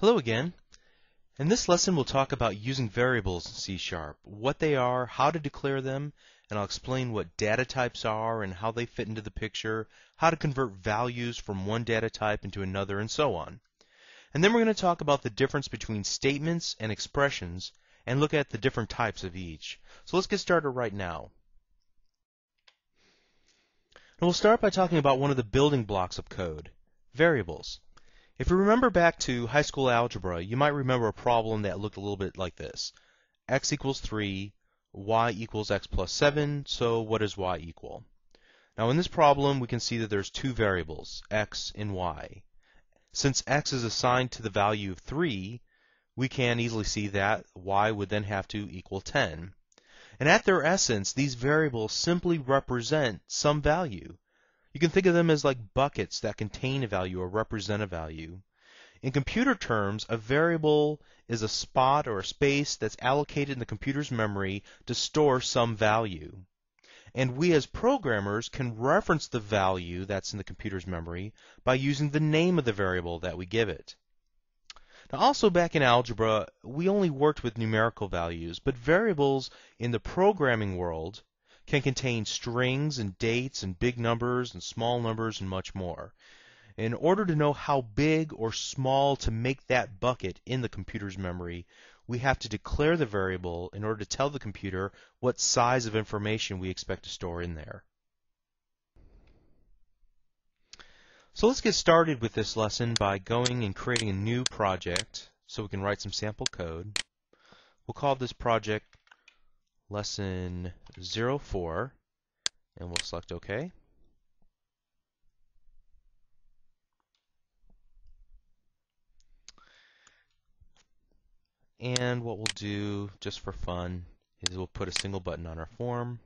Hello again. In this lesson we'll talk about using variables in C#, what they are, how to declare them, and I'll explain what data types are and how they fit into the picture, how to convert values from one data type into another, and so on. And then we're going to talk about the difference between statements and expressions and look at the different types of each. So let's get started right now. And we'll start by talking about one of the building blocks of code, variables. If you remember back to high school algebra, you might remember a problem that looked a little bit like this. X equals 3, y equals x plus 7, so what does y equal? Now in this problem we can see that there's two variables, x and y. Since x is assigned to the value of 3, we can easily see that y would then have to equal 10. And at their essence, these variables simply represent some value. You can think of them as like buckets that contain a value or represent a value. In computer terms, a variable is a spot or a space that's allocated in the computer's memory to store some value. And we as programmers can reference the value that's in the computer's memory by using the name of the variable that we give it. Now also back in algebra, we only worked with numerical values, but variables in the programming world can contain strings and dates and big numbers and small numbers and much more. In order to know how big or small to make that bucket in the computer's memory, we have to declare the variable in order to tell the computer what size of information we expect to store in there. So let's get started with this lesson by going and creating a new project so we can write some sample code. We'll call this project Lesson 04, and we'll select OK. And what we'll do, just for fun, is we'll put a single button on our form,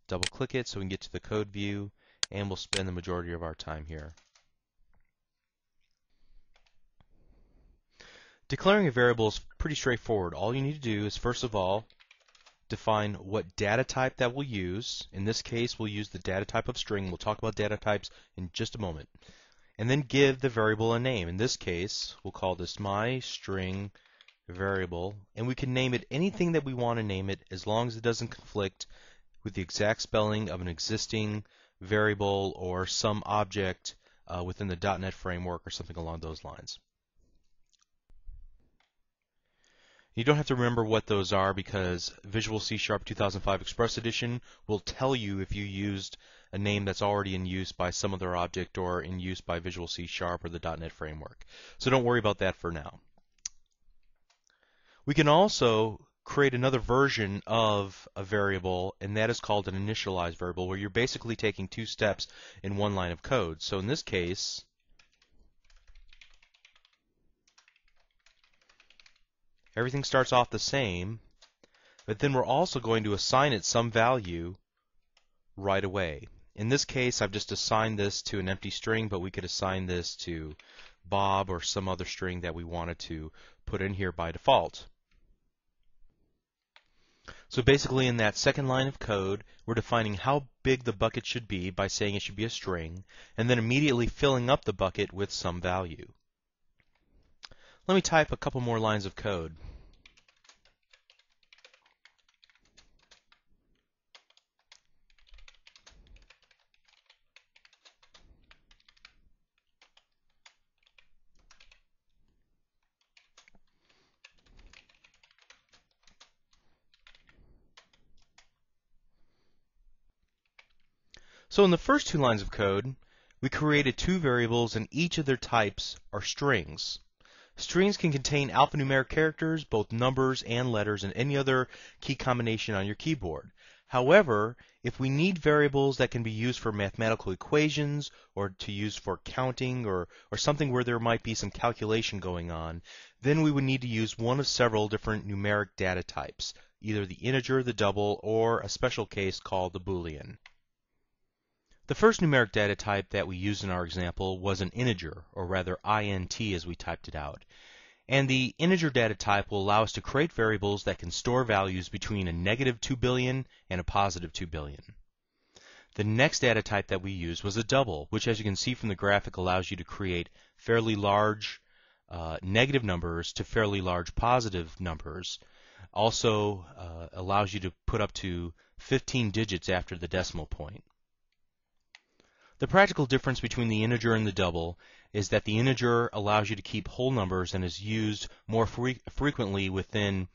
double-click it so we can get to the code view, and we'll spend the majority of our time here. Declaring a variable is pretty straightforward. All you need to do is, first of all, define what data type that we'll use. In this case, we'll use the data type of string. We'll talk about data types in just a moment. And then give the variable a name. In this case, we'll call this my string variable, and we can name it anything that we want to name it as long as it doesn't conflict with the exact spelling of an existing variable or some object within the .NET framework or something along those lines. You don't have to remember what those are because Visual C# 2005 Express Edition will tell you if you used a name that's already in use by some other object or in use by Visual C# or the .NET framework. So don't worry about that for now. We can also create another version of a variable, and that is called an initialized variable, where you're basically taking two steps in one line of code. So in this case, everything starts off the same, but then we're also going to assign it some value right away. In this case, I've just assigned this to an empty string, but we could assign this to Bob or some other string that we wanted to put in here by default. So basically in that second line of code, we're defining how big the bucket should be by saying it should be a string, and then immediately filling up the bucket with some value. Let me type a couple more lines of code. So in the first two lines of code, we created two variables and each of their types are strings. Strings can contain alphanumeric characters, both numbers and letters, and any other key combination on your keyboard. However, if we need variables that can be used for mathematical equations or to use for counting or something where there might be some calculation going on, then we would need to use one of several different numeric data types, either the integer, the double, or a special case called the Boolean. The first numeric data type that we used in our example was an integer, or rather int as we typed it out. And the integer data type will allow us to create variables that can store values between a negative 2 billion and a positive 2 billion. The next data type that we used was a double, which as you can see from the graphic allows you to create fairly large negative numbers to fairly large positive numbers. Also allows you to put up to 15 digits after the decimal point. The practical difference between the integer and the double is that the integer allows you to keep whole numbers and is used more frequently within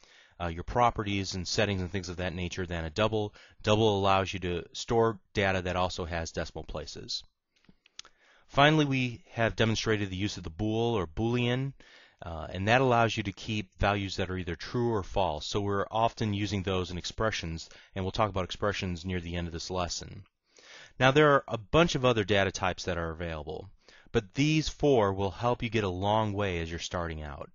your properties and settings and things of that nature than a double. Double allows you to store data that also has decimal places. Finally, we have demonstrated the use of the bool or boolean, and that allows you to keep values that are either true or false. So we're often using those in expressions, and we'll talk about expressions near the end of this lesson. Now there are a bunch of other data types that are available, but these four will help you get a long way as you're starting out.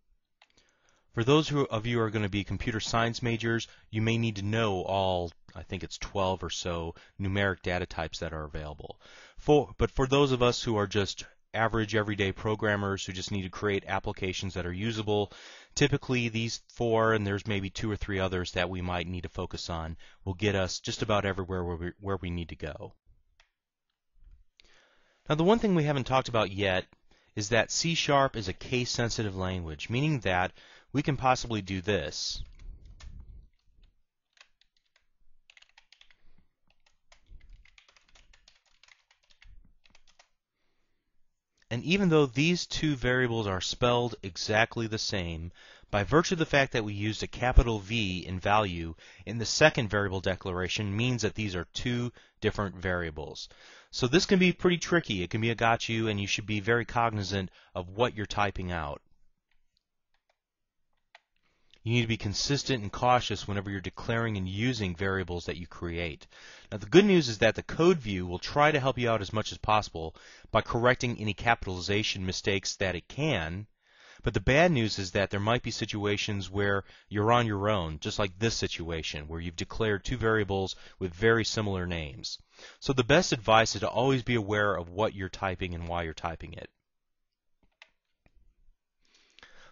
For those of you who are going to be computer science majors, you may need to know all, I think it's 12 or so, numeric data types that are available. But for those of us who are just average everyday programmers who just need to create applications that are usable, typically these four, and there's maybe 2 or 3 others that we might need to focus on, will get us just about everywhere where we need to go. Now the one thing we haven't talked about yet is that C# is a case-sensitive language, meaning that we can possibly do this. And even though these two variables are spelled exactly the same, by virtue of the fact that we used a capital V in value in the second variable declaration means that these are two different variables. So this can be pretty tricky. It can be a gotcha, and you should be very cognizant of what you're typing out. You need to be consistent and cautious whenever you're declaring and using variables that you create. Now the good news is that the code view will try to help you out as much as possible by correcting any capitalization mistakes that it can, but the bad news is that there might be situations where you're on your own, just like this situation, where you've declared two variables with very similar names. So the best advice is to always be aware of what you're typing and why you're typing it.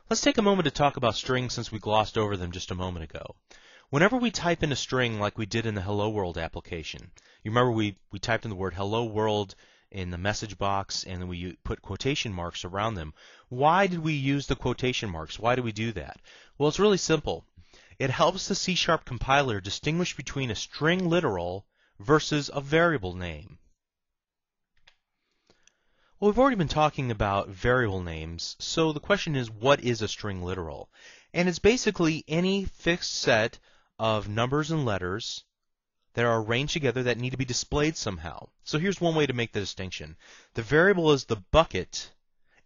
Let's take a moment to talk about strings since we glossed over them just a moment ago. Whenever we type in a string like we did in the Hello World application, you remember we typed in the word Hello World in the message box and then we put quotation marks around them. Why did we use the quotation marks? Why do we do that? Well, it's really simple. It helps the C# compiler distinguish between a string literal versus a variable name. Well, we've already been talking about variable names, so the question is, what is a string literal? And it's basically any fixed set of numbers and letters that are arranged together that need to be displayed somehow. So here's one way to make the distinction. The variable is the bucket,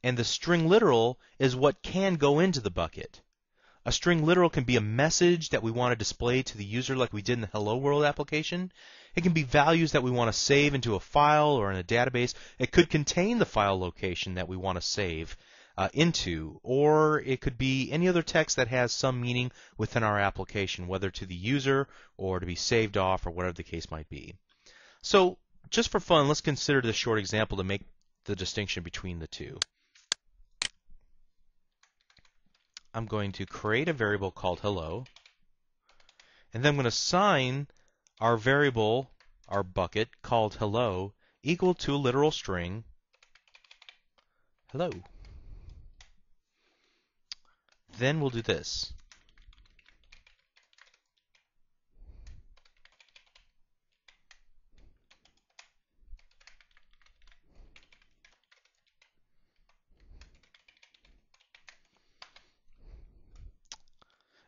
and the string literal is what can go into the bucket. A string literal can be a message that we want to display to the user like we did in the Hello World application. It can be values that we want to save into a file or in a database. It could contain the file location that we want to save into, or it could be any other text that has some meaning within our application, whether to the user or to be saved off or whatever the case might be. So just for fun, let's consider this short example to make the distinction between the two. I'm going to create a variable called hello, and then I'm going to assign our variable, our bucket, called hello, equal to a literal string, hello. Then we'll do this.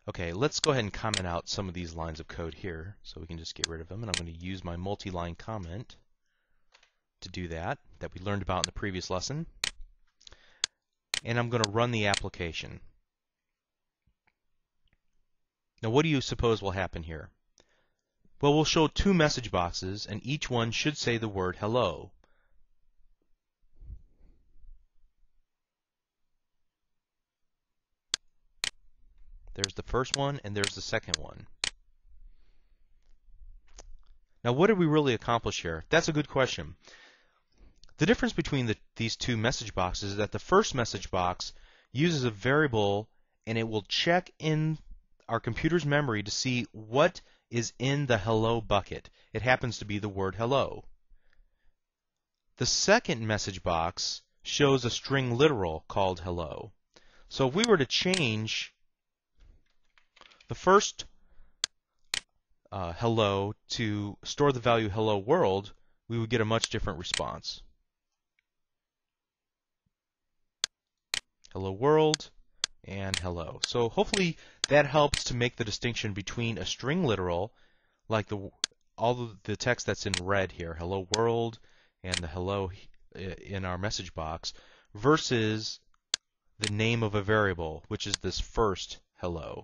Okay, let's go ahead and comment out some of these lines of code here so we can just get rid of them. And I'm going to use my multi-line comment to do that we learned about in the previous lesson. And I'm going to run the application. Now what do you suppose will happen here? Well, we'll show two message boxes, and each one should say the word hello. There's the first one, and there's the second one. Now, what did we really accomplish here? That's a good question. The difference between these two message boxes is that the first message box uses a variable, and it will check in our computer's memory to see what is in the hello bucket. It happens to be the word hello. The second message box shows a string literal called hello. So if we were to change the first hello to store the value hello world, we would get a much different response. Hello world and hello. So hopefully that helps to make the distinction between a string literal, like all of the text that's in red here, hello world and the hello in our message box, versus the name of a variable, which is this first hello.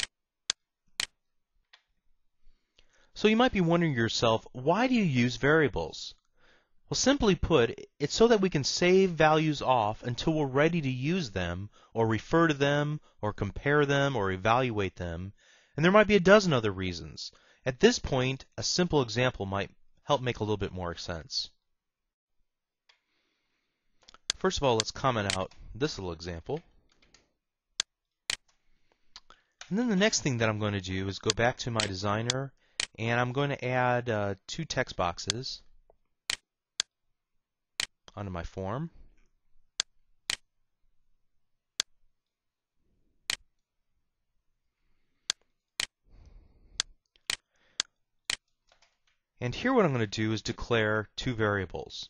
So you might be wondering to yourself, why do you use variables? Well, simply put, it's so that we can save values off until we're ready to use them, or refer to them, or compare them, or evaluate them. And there might be a dozen other reasons. At this point, a simple example might help make a little bit more sense. First of all, let's comment out this little example. And then the next thing that I'm going to do is go back to my designer, and I'm going to add 2 text boxes onto my form. And here what I'm going to do is declare 2 variables.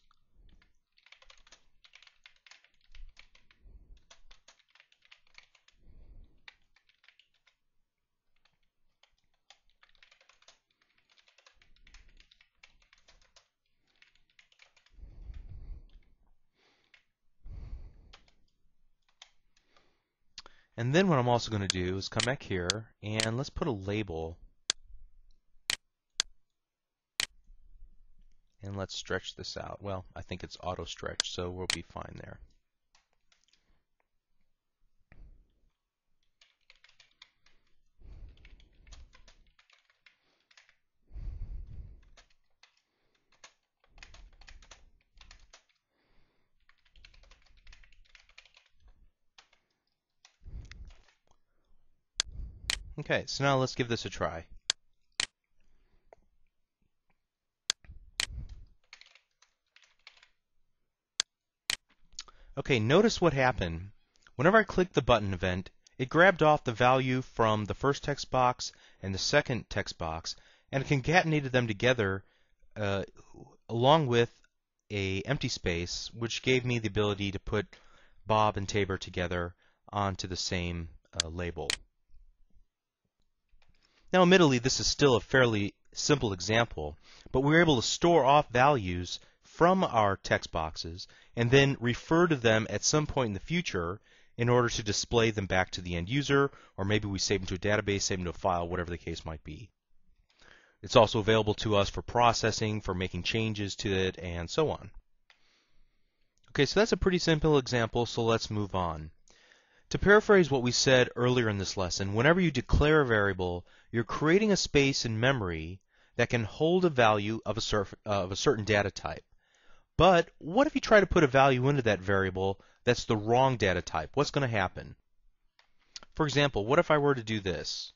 And then what I'm also going to do is come back here and let's put a label. And let's stretch this out. Well, I think it's auto stretch, so we'll be fine there. Okay, so now let's give this a try. Okay, notice what happened. Whenever I clicked the button event, it grabbed off the value from the first text box and the second text box and concatenated them together along with an empty space, which gave me the ability to put Bob and Tabor together onto the same label. Now, admittedly, this is still a fairly simple example, but we were able to store off values from our text boxes and then refer to them at some point in the future in order to display them back to the end user, or maybe we save them to a database, save them to a file, whatever the case might be. It's also available to us for processing, for making changes to it, and so on. Okay, so that's a pretty simple example, so let's move on. To paraphrase what we said earlier in this lesson, whenever you declare a variable, you're creating a space in memory that can hold a value of a certain data type. But what if you try to put a value into that variable that's the wrong data type? What's going to happen? For example, what if I were to do this?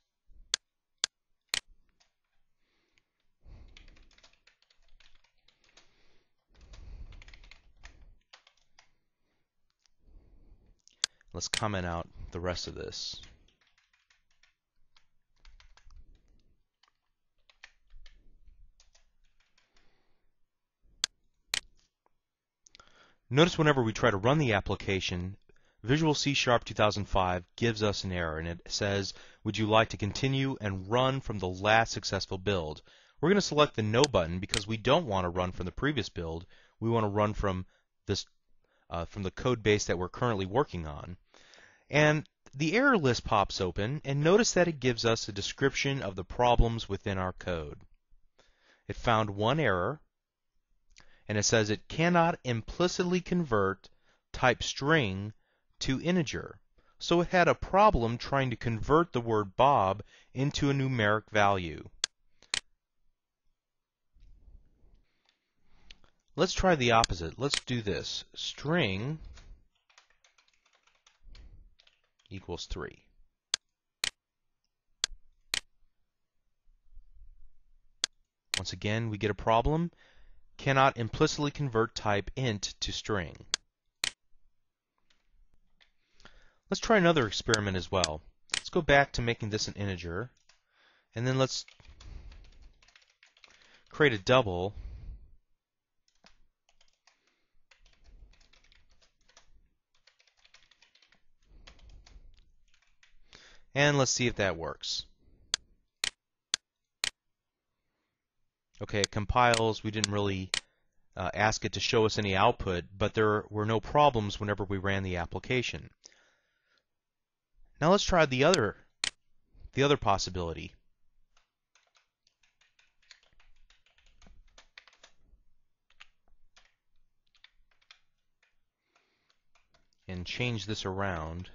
Let's comment out the rest of this. Notice whenever we try to run the application, Visual C# 2005 gives us an error, and it says, would you like to continue and run from the last successful build? We're going to select the No button because we don't want to run from the previous build. We want to run from this from the code base that we're currently working on. And the error list pops open, and notice that it gives us a description of the problems within our code. It found one error, and it says it cannot implicitly convert type string to integer. So it had a problem trying to convert the word Bob into a numeric value. Let's try the opposite. Let's do this. String equals 3. Once again, we get a problem. Cannot implicitly convert type int to string. Let's try another experiment as well. Let's go back to making this an integer, and then let's create a double. And let's see if that works. Okay, it compiles. We didn't really ask it to show us any output, but there were no problems whenever we ran the application. Now let's try the other possibility. And change this around,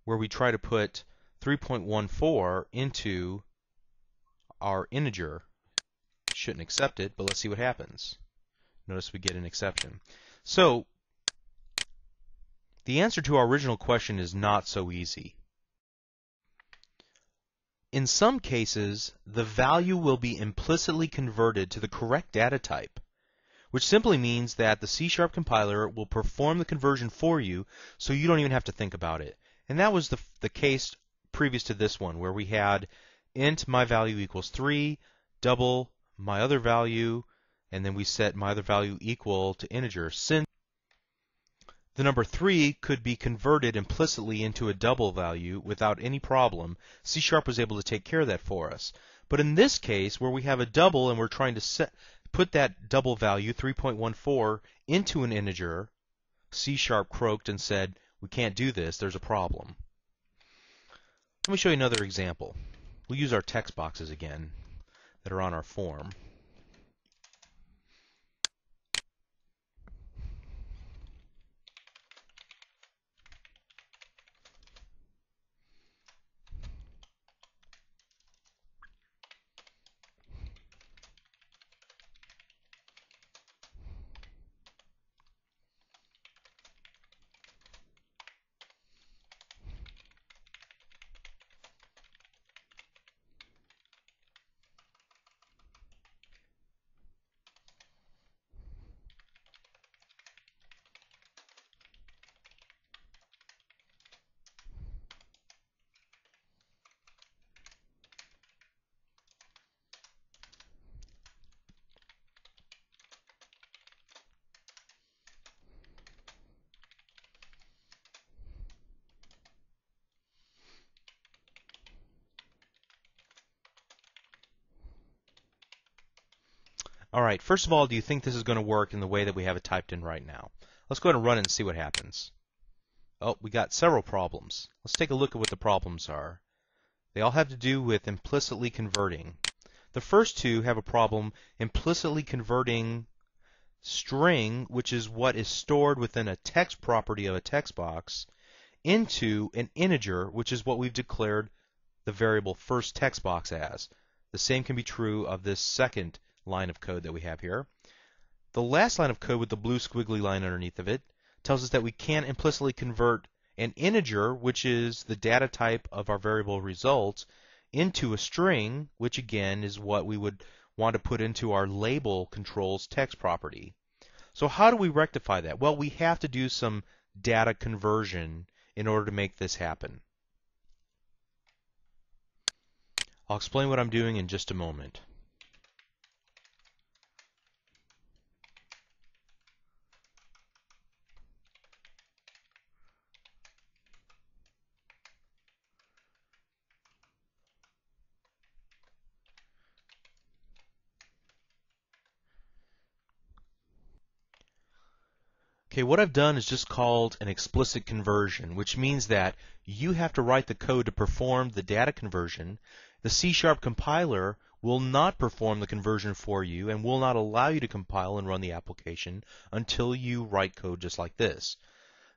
where we try to put 3.14 into our integer. Shouldn't accept it, but let's see what happens. Notice we get an exception. So the answer to our original question is not so easy. In some cases, the value will be implicitly converted to the correct data type, which simply means that the C# compiler will perform the conversion for you, so you don't even have to think about it. And that was the case previous to this one, where we had int my value equals 3, double my other value, and then we set my other value equal to integer. Since the number 3 could be converted implicitly into a double value without any problem, C# was able to take care of that for us. But in this case, where we have a double and we're trying to put that double value, 3.14, into an integer, C# croaked and said, we can't do this, there's a problem. Let me show you another example. We'll use our text boxes again that are on our form. All right, first of all, do you think this is going to work in the way that we have it typed in right now? Let's go ahead and run it and see what happens. Oh, we got several problems. Let's take a look at what the problems are. They all have to do with implicitly converting. The first two have a problem implicitly converting string, which is what is stored within a text property of a text box, into an integer, which is what we've declared the variable first text box as. The same can be true of this second line of code that we have here. The last line of code with the blue squiggly line underneath of it tells us that we can't implicitly convert an integer, which is the data type of our variable result, into a string, which again is what we would want to put into our label controls text property. So how do we rectify that? Well, we have to do some data conversion in order to make this happen. I'll explain what I'm doing in just a moment. Okay, what I've done is just called an explicit conversion, which means that you have to write the code to perform the data conversion. The C# compiler will not perform the conversion for you and will not allow you to compile and run the application until you write code just like this.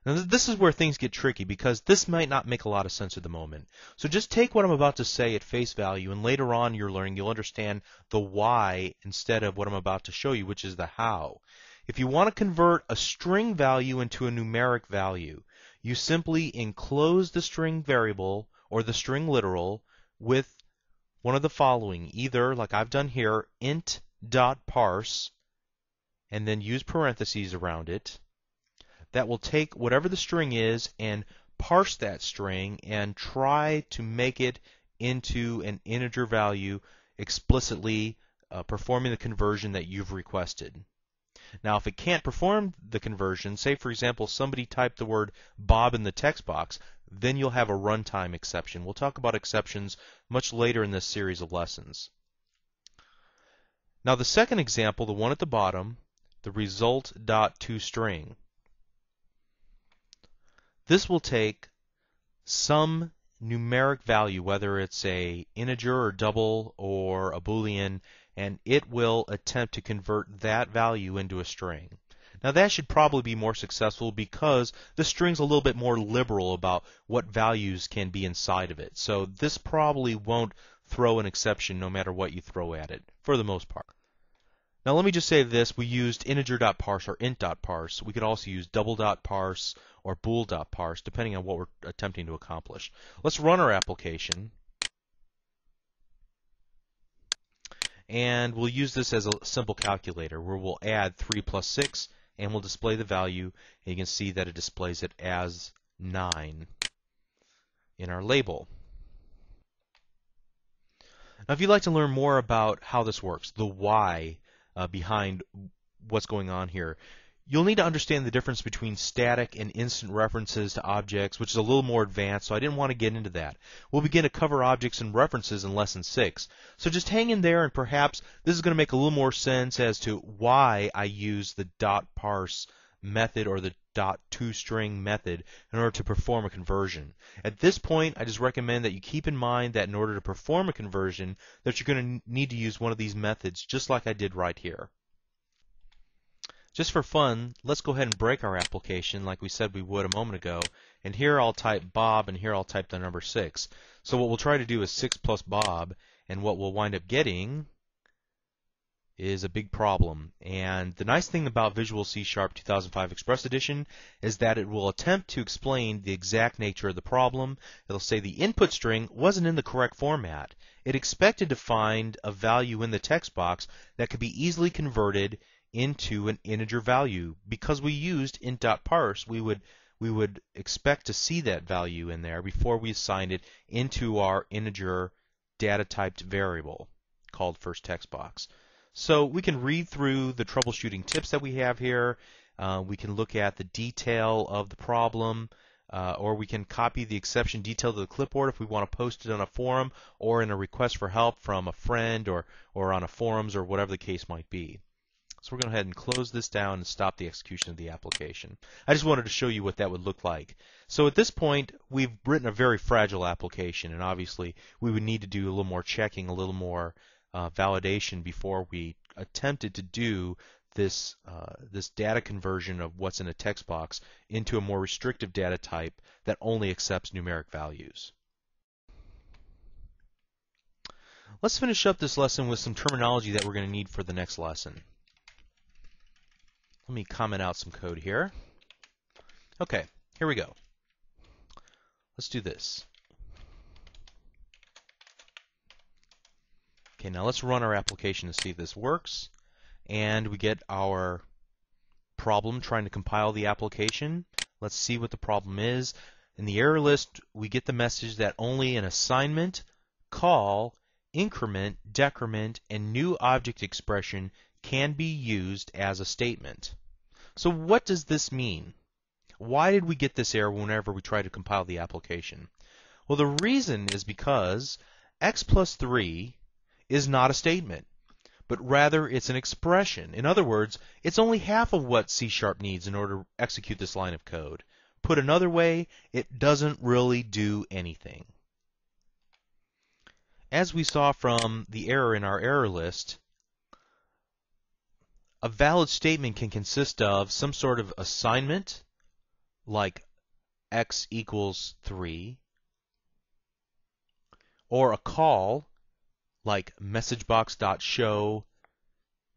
Now, this is where things get tricky because this might not make a lot of sense at the moment. So just take what I'm about to say at face value, and later on in your learning you'll understand the why instead of what I'm about to show you, which is the how. If you want to convert a string value into a numeric value, you simply enclose the string variable or the string literal with one of the following, either like I've done here, int.parse, and then use parentheses around it. That will take whatever the string is and parse that string and try to make it into an integer value explicitly, performing the conversion that you've requested. Now, if it can't perform the conversion, say for example somebody typed the word Bob in the text box, then you'll have a runtime exception. We'll talk about exceptions much later in this series of lessons. Now the second example, the one at the bottom, the result.toString. This will take some numeric value, whether it's a integer or double or a Boolean, and it will attempt to convert that value into a string. Now that should probably be more successful because the string's a little bit more liberal about what values can be inside of it. So this probably won't throw an exception no matter what you throw at it, for the most part. Now let me just say this, we used integer.parse or int.parse. We could also use double.parse or bool.parse, depending on what we're attempting to accomplish. Let's run our application. And we'll use this as a simple calculator where we'll add 3 plus 6 and we'll display the value, and you can see that it displays it as 9 in our label. Now if you'd like to learn more about how this works, the why behind what's going on here, you'll need to understand the difference between static and instant references to objects, which is a little more advanced, so I didn't want to get into that. We'll begin to cover objects and references in Lesson 6. So just hang in there, and perhaps this is going to make a little more sense as to why I use the .parse method or the .toString method in order to perform a conversion. At this point, I just recommend that you keep in mind that in order to perform a conversion, that you're going to need to use one of these methods, just like I did right here. Just for fun, let's go ahead and break our application like we said we would a moment ago. And here I'll type Bob, and here I'll type the number 6. So what we'll try to do is 6 plus Bob, and what we'll wind up getting is a big problem. And the nice thing about Visual C# 2005 Express Edition is that it will attempt to explain the exact nature of the problem. It'll say the input string wasn't in the correct format. It expected to find a value in the text box that could be easily converted into an integer value. Because we used int.parse, we would expect to see that value in there before we assigned it into our integer data typed variable called first text box. So we can read through the troubleshooting tips that we have here. We can look at the detail of the problem, or we can copy the exception detail to the clipboard if we want to post it on a forum or in a request for help from a friend or on a forums or whatever the case might be. So we're going to go ahead and close this down and stop the execution of the application. I just wanted to show you what that would look like. So at this point, we've written a very fragile application, and obviously we would need to do a little more checking, a little more validation before we attempted to do this data conversion of what's in a text box into a more restrictive data type that only accepts numeric values. Let's finish up this lesson with some terminology that we're going to need for the next lesson. Let me comment out some code here. Okay, here we go. Let's do this. Okay, now let's run our application to see if this works. And we get our problem trying to compile the application. Let's see what the problem is. In the error list, we get the message that only an assignment, call, increment, decrement, and new object expression can be used as a statement. So what does this mean? Why did we get this error whenever we try to compile the application? Well, the reason is because x plus 3 is not a statement, but rather it's an expression. In other words, it's only half of what C# needs in order to execute this line of code. Put another way, it doesn't really do anything. As we saw from the error in our error list, a valid statement can consist of some sort of assignment, like x equals 3, or a call, like messagebox.show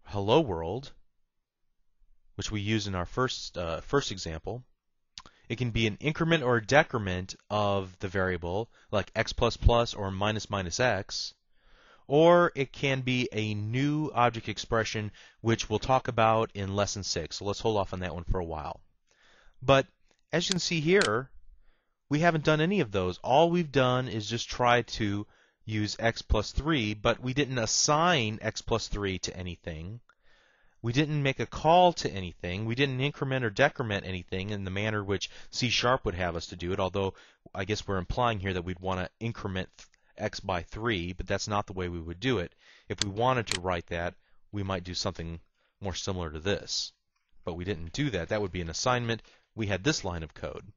hello world, which we use in our first example. It can be an increment or a decrement of the variable, like x++ or minus x, or it can be a new object expression, which we'll talk about in Lesson 6. So let's hold off on that one for a while. But as you can see here, we haven't done any of those. All we've done is just try to use x plus 3, but we didn't assign x plus 3 to anything. We didn't make a call to anything. We didn't increment or decrement anything in the manner which C# would have us to do it, although I guess we're implying here that we'd want to increment x by 3, but that's not the way we would do it. If we wanted to write that, we might do something more similar to this. But we didn't do that. That would be an assignment. We had this line of code.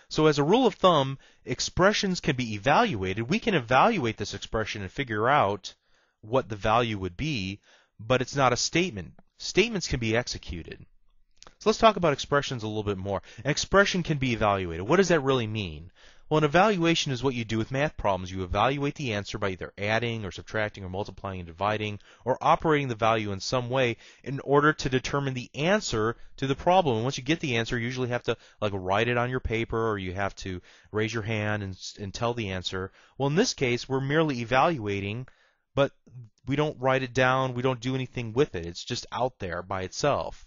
So as a rule of thumb, expressions can be evaluated. We can evaluate this expression and figure out what the value would be, but it's not a statement. Statements can be executed. So let's talk about expressions a little bit more. An expression can be evaluated. What does that really mean? Well, an evaluation is what you do with math problems. You evaluate the answer by either adding or subtracting or multiplying and dividing or operating the value in some way in order to determine the answer to the problem. And once you get the answer, you usually have to write it on your paper, or you have to raise your hand and tell the answer. Well, in this case, we're merely evaluating, but we don't write it down. We don't do anything with it. It's just out there by itself.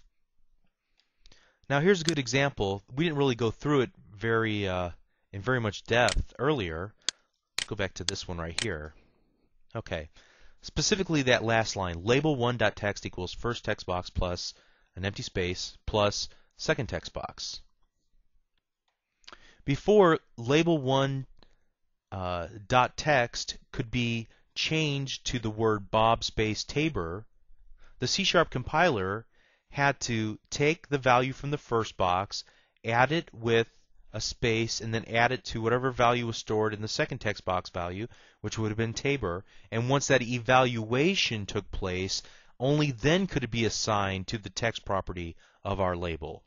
Now, here's a good example. We didn't really go through it in very much depth earlier. Let's go back to this one right here. Okay. Specifically that last line, label1.text equals first text box plus an empty space plus second text box. Before, label1.text could be changed to the word Bob space Tabor, the C# compiler had to take the value from the first box, add it with a space, and then add it to whatever value was stored in the second text box value, which would have been Tabor. And once that evaluation took place, only then could it be assigned to the text property of our label.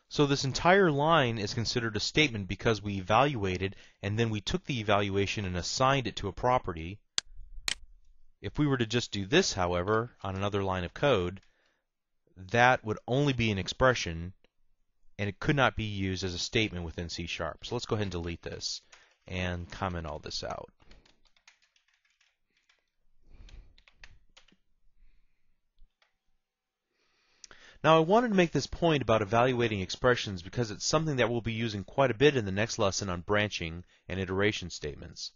So this entire line is considered a statement because we evaluated and then we took the evaluation and assigned it to a property. If we were to just do this, however, on another line of code, that would only be an expression and it could not be used as a statement within C#. So let's go ahead and delete this and comment all this out. Now, I wanted to make this point about evaluating expressions because it's something that we'll be using quite a bit in the next lesson on branching and iteration statements.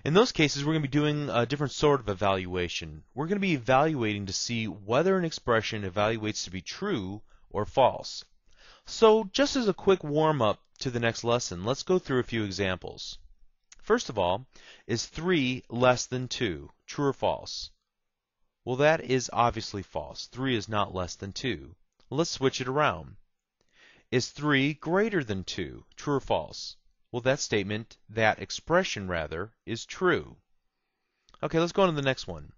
In those cases, we're going to be doing a different sort of evaluation. We're going to be evaluating to see whether an expression evaluates to be true or false. So, just as a quick warm-up to the next lesson, let's go through a few examples. First of all, is 3 less than 2? True or false? Well, that is obviously false. 3 is not less than 2. Let's switch it around. Is 3 greater than 2? True or false? Well, that expression rather, is true. Okay, let's go on to the next one.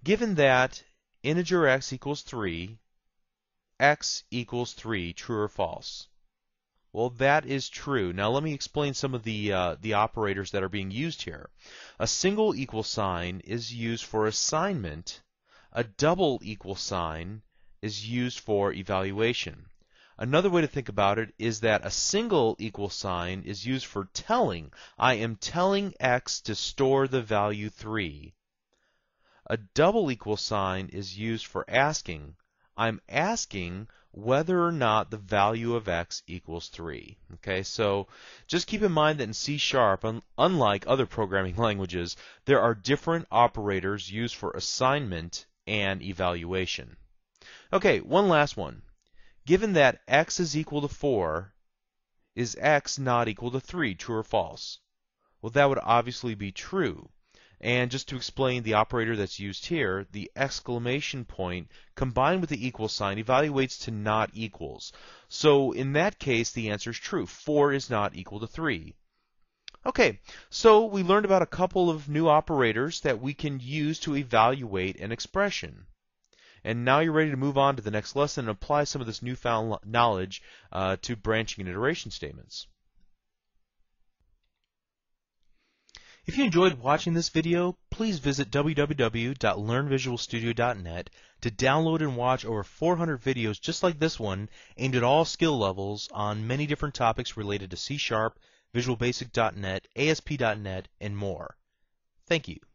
Given that integer x equals 3, x equals 3, true or false? Well, that is true. Now let me explain some of the operators that are being used here. A single equal sign is used for assignment. A double equal sign is used for evaluation. Another way to think about it is that a single equal sign is used for telling. I am telling x to store the value 3. A double equal sign is used for asking. I'm asking whether or not the value of x equals 3. Okay, so just keep in mind that in C#, unlike other programming languages, there are different operators used for assignment and evaluation. Okay, one last one. Given that x is equal to 4, is x not equal to 3, true or false? Well, that would obviously be true. And just to explain the operator that's used here, the exclamation point combined with the equal sign evaluates to not equals. So in that case, the answer is true. 4 is not equal to 3. Okay, so we learned about a couple of new operators that we can use to evaluate an expression. And now you're ready to move on to the next lesson and apply some of this newfound knowledge to branching and iteration statements. If you enjoyed watching this video, please visit www.learnvisualstudio.net to download and watch over 400 videos just like this one aimed at all skill levels on many different topics related to C#, Visual Basic.net, ASP.net, and more. Thank you.